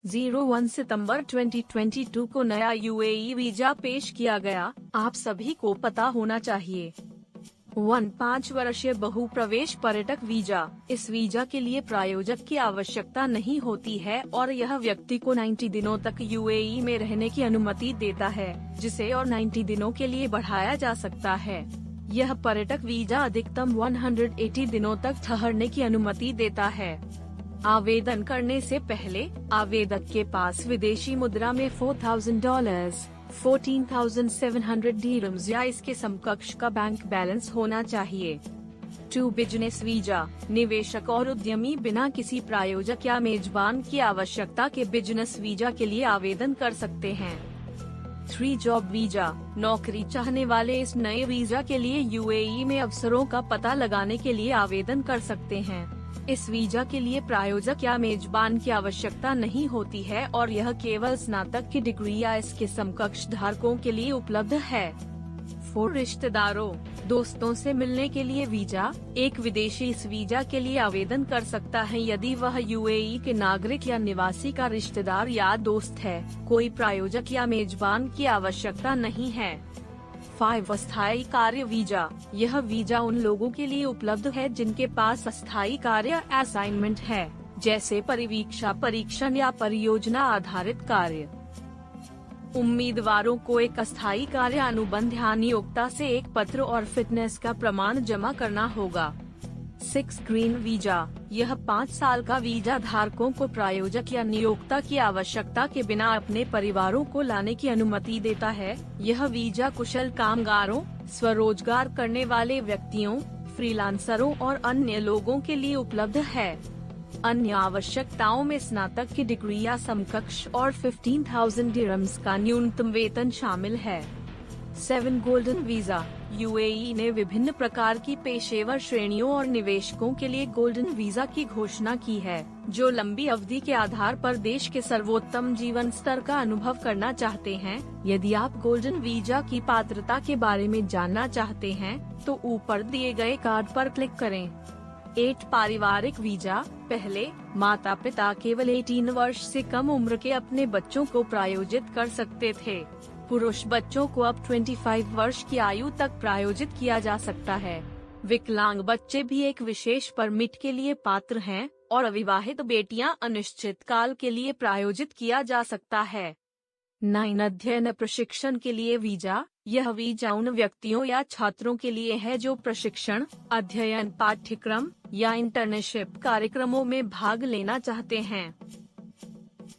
01 सितंबर 2022 को नया UAE visa पेश किया गया, आप सभी को पता होना चाहिए। 5 वर्षीय बहु प्रवेश पर्यटक वीजा। इस वीजा के लिए प्रायोजक की आवश्यकता नहीं होती है और यह व्यक्ति को 90 दिनों तक यूएई में रहने की अनुमति देता है, जिसे और 90 दिनों के लिए बढ़ाया जा सकता है। यह पर्यटक वीजा अधिकतम 180 दिनों तक ठहरने की अनुमति देता है। आवेदन करने से पहले आवेदक के पास विदेशी मुद्रा में $4,000 14,700 दिरहम्स या इसके समकक्ष का बैंक बैलेंस होना चाहिए। 2 बिजनेस वीजा। निवेशक और उद्यमी बिना किसी प्रायोजक या मेजबान की आवश्यकता के बिजनेस वीजा के लिए आवेदन कर सकते हैं। 3 जॉब वीजा। नौकरी चाहने वाले इस नए वीजा के लिए यूएई में अवसरों का पता लगाने के लिए आवेदन कर सकते हैं। इस वीजा के लिए प्रायोजक या मेजबान की आवश्यकता नहीं होती है और यह केवल स्नातक की डिग्री या इसके समकक्ष धारकों के लिए उपलब्ध है। 4 रिश्तेदारों, दोस्तों से मिलने के लिए वीजा। एक विदेशी इस वीजा के लिए आवेदन कर सकता है यदि वह यूएई के नागरिक या निवासी का रिश्तेदार या दोस्त है। कोई प्रायोजक या मेजबान की आवश्यकता नहीं है। 5 अस्थायी कार्य वीजा। यह वीजा उन लोगों के लिए उपलब्ध है जिनके पास अस्थायी कार्य असाइनमेंट है, जैसे परिवीक्षा, परीक्षण या परियोजना आधारित कार्य। उम्मीदवारों को एक अस्थायी कार्य अनुबंध या नियोक्ता से एक पत्र और फिटनेस का प्रमाण जमा करना होगा। 6 ग्रीन वीजा। यह 5 साल का वीजा धारकों को प्रायोजक या नियोक्ता की आवश्यकता के बिना अपने परिवारों को लाने की अनुमति देता है। यह वीजा कुशल कामगारों, स्वरोजगार करने वाले व्यक्तियों, फ्रीलांसरों और अन्य लोगों के लिए उपलब्ध है। अन्य आवश्यकताओं में स्नातक की डिग्री या समकक्ष और 15,000 दिरहम्स का न्यूनतम वेतन शामिल है। 7 गोल्डन वीजा। यूएई ने विभिन्न प्रकार की पेशेवर श्रेणियों और निवेशकों के लिए गोल्डन वीजा की घोषणा की है, जो लंबी अवधि के आधार पर देश के सर्वोत्तम जीवन स्तर का अनुभव करना चाहते हैं। यदि आप गोल्डन वीजा की पात्रता के बारे में जानना चाहते हैं, तो ऊपर दिए गए कार्ड पर क्लिक करें। 8 पारिवारिक वीजा। पहले, माता पिता केवल 18 वर्ष से कम उम्र के अपने बच्चों को प्रायोजित कर सकते थे। पुरुष बच्चों को अब 25 वर्ष की आयु तक प्रायोजित किया जा सकता है। विकलांग बच्चे भी एक विशेष परमिट के लिए पात्र हैं और अविवाहित बेटियां अनिश्चित काल के लिए प्रायोजित किया जा सकता है। 9 अध्ययन प्रशिक्षण के लिए वीजा। यह वीजा उन व्यक्तियों या छात्रों के लिए है जो प्रशिक्षण, अध्ययन पाठ्यक्रम या इंटर्नशिप कार्यक्रमों में भाग लेना चाहते हैं।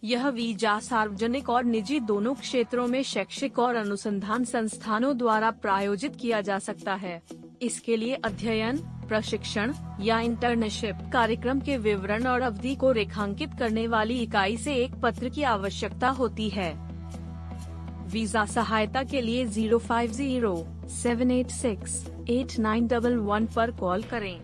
यह वीजा सार्वजनिक और निजी दोनों क्षेत्रों में शैक्षिक और अनुसंधान संस्थानों द्वारा प्रायोजित किया जा सकता है। इसके लिए अध्ययन, प्रशिक्षण या इंटर्नशिप कार्यक्रम के विवरण और अवधि को रेखांकित करने वाली इकाई से एक पत्र की आवश्यकता होती है। वीजा सहायता के लिए 050-786-8911 पर कॉल करें।